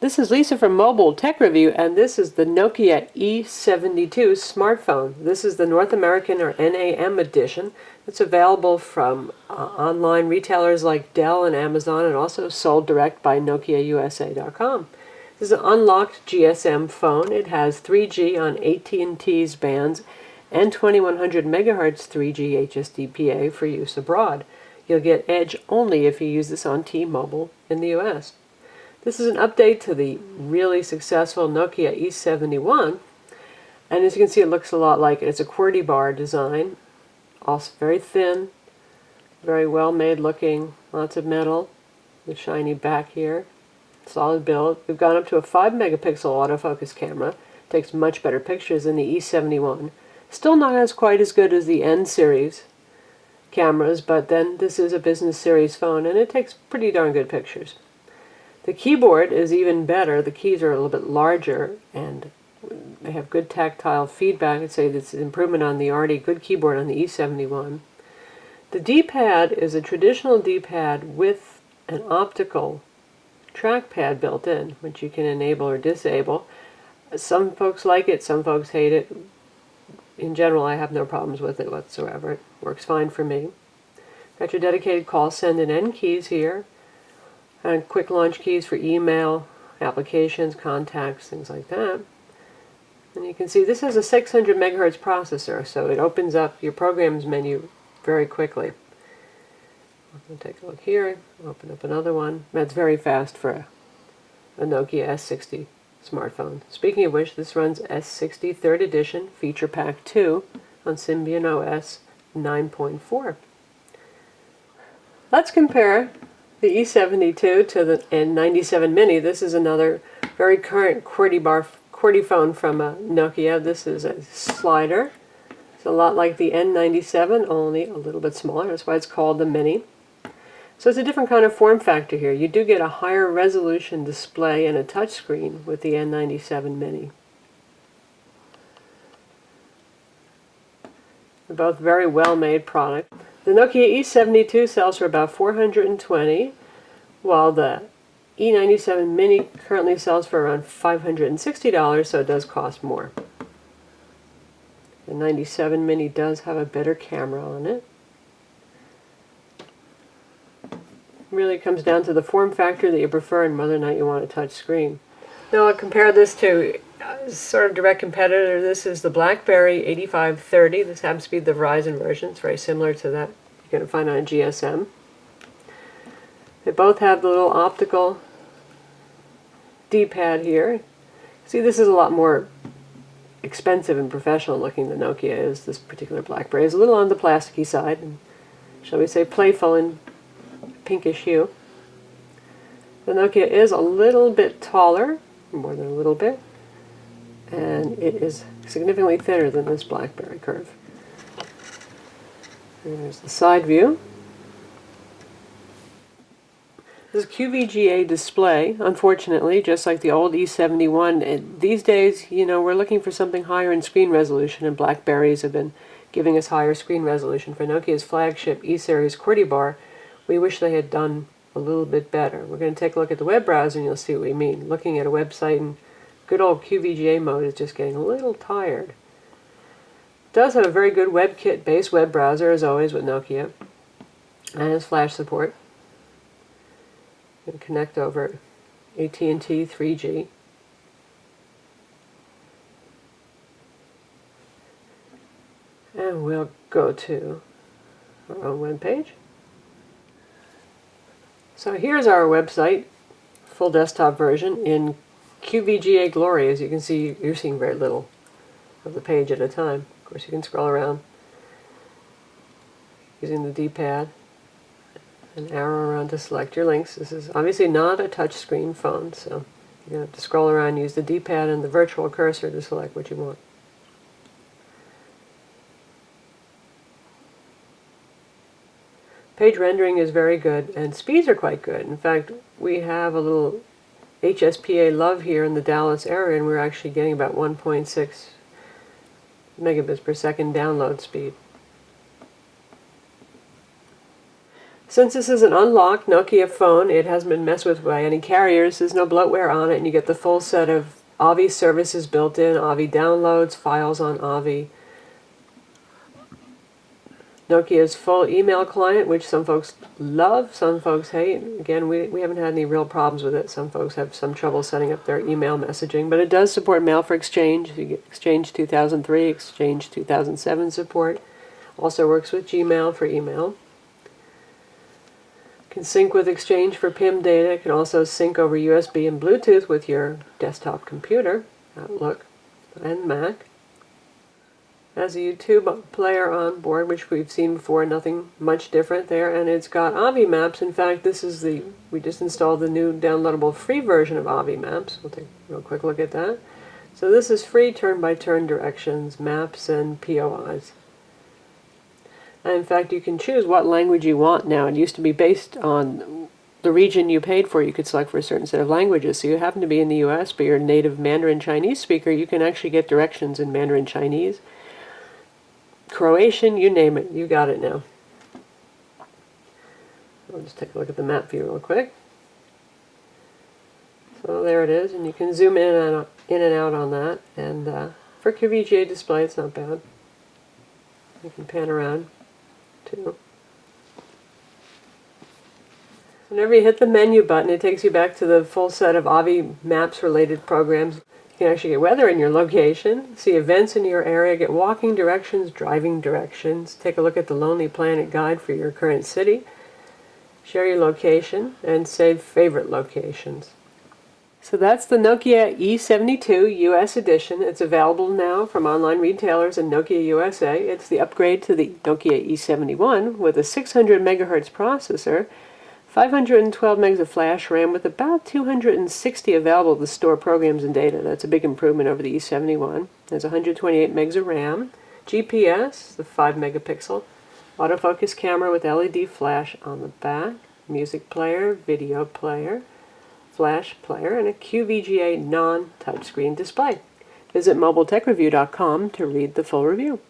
This is Lisa from Mobile Tech Review, and this is the Nokia E72 smartphone. This is the North American or NAM edition. It's available from online retailers like Dell and Amazon, and also sold direct by NokiaUSA.com. This is an unlocked GSM phone. It has 3G on AT&T's bands and 2100 megahertz 3G HSDPA for use abroad. You'll get Edge only if you use this on T-Mobile in the US. This is an update to the really successful Nokia E71, and as you can see, it looks a lot like it. It's a QWERTY bar design, also very thin, very well made looking, lots of metal, the shiny back here, solid build. We've gone up to a 5 megapixel autofocus camera, takes much better pictures than the E71. Still not as quite as good as the N series cameras, but then this is a business series phone and it takes pretty darn good pictures. The keyboard is even better. The keys are a little bit larger and they have good tactile feedback. I'd say this is an improvement on the already good keyboard on the E71. The D-pad is a traditional D-pad with an optical trackpad built in, which you can enable or disable. Some folks like it, some folks hate it. In general, I have no problems with it whatsoever. It works fine for me. Got your dedicated call, send, and end keys here. And quick launch keys for email, applications, contacts, things like that. And you can see this has a 600 megahertz processor, so it opens up your programs menu very quickly. We'll take a look here, open up another one. That's very fast for a Nokia S60 smartphone. Speaking of which, this runs S60 3rd edition, Feature Pack 2 on Symbian OS 9.4. Let's compare the E72 to the N97 Mini. This is another very current QWERTY phone from Nokia. This is a slider. It's a lot like the N97, only a little bit smaller. That's why it's called the Mini. So it's a different kind of form factor here. You do get a higher resolution display and a touchscreen with the N97 Mini. They're both very well-made products. The Nokia E72 sells for about $420, while the E97 Mini currently sells for around $560, so it does cost more. The 97 Mini does have a better camera on it. Really comes down to the form factor that you prefer and whether or not you want a touch screen. Now I'll compare this to sort of direct competitor. This is the BlackBerry 8530. This happens to be the Verizon version. It's very similar to that you're going to find on a GSM. They both have the little optical D-pad here. See, this is a lot more expensive and professional looking than Nokia is. This particular BlackBerry is a little on the plasticky side, and shall we say playful and pinkish hue. The Nokia is a little bit taller, more than a little bit, and it is significantly thinner than this BlackBerry curve. There's the side view. This is QVGA display, unfortunately, just like the old E71. And these days, you know, we're looking for something higher in screen resolution, and BlackBerries have been giving us higher screen resolution. For Nokia's flagship E-Series QWERTY bar, we wish they had done a little bit better. We're going to take a look at the web browser and you'll see what we mean. Looking at a website in good old QVGA mode is just getting a little tired. It does have a very good Webkit based web browser, as always with Nokia, and has flash support. You can connect over AT&T 3G. And we'll go to our own web page. So here's our website, full desktop version in QVGA Glory. As you can see, you're seeing very little of the page at a time. Of course, you can scroll around using the D-pad, an arrow around to select your links. This is obviously not a touchscreen phone, so you're going to have to scroll around, use the D-pad and the virtual cursor to select what you want. Page rendering is very good, and speeds are quite good. In fact, we have a little HSDPA love here in the Dallas area, and we're actually getting about 1.6 megabits per second download speed. Since this is an unlocked Nokia phone, it hasn't been messed with by any carriers. There's no bloatware on it, and you get the full set of AVI services built in, AVI downloads, files on AVI. Nokia's full email client, which some folks love, some folks hate. Again, we haven't had any real problems with it. Some folks have some trouble setting up their email messaging, but it does support mail for Exchange. You get Exchange 2003, Exchange 2007 support. Also works with Gmail for email. Can sync with Exchange for PIM data. It can also sync over USB and Bluetooth with your desktop computer, Outlook, and Mac. Has a YouTube player on board, which we've seen before, nothing much different there, and it's got AVI maps. In fact, we just installed the new downloadable free version of AVI maps. We'll take a real quick look at that. So this is free turn-by-turn directions, maps, and POIs. And in fact, you can choose what language you want now. It used to be based on the region you paid for. You could select for a certain set of languages. So you happen to be in the US, but you're a native Mandarin Chinese speaker, you can actually get directions in Mandarin Chinese, Croatian, you name it, you got it now. I'll just take a look at the map view real quick. So there it is, and you can zoom in and out on that. And for QVGA display, it's not bad. You can pan around too. Whenever you hit the menu button, it takes you back to the full set of AVI maps related programs. You can actually get weather in your location, see events in your area, get walking directions, driving directions, take a look at the Lonely Planet guide for your current city, share your location, and save favorite locations. So that's the Nokia E72 US edition. It's available now from online retailers in Nokia USA. It's the upgrade to the Nokia E71 with a 600 MHz processor, 512 megs of flash RAM with about 260 available to store programs and data. That's a big improvement over the E71. There's 128 megs of RAM, GPS, the 5 megapixel, autofocus camera with LED flash on the back, music player, video player, flash player, and a QVGA non-touchscreen display. Visit mobiletechreview.com to read the full review.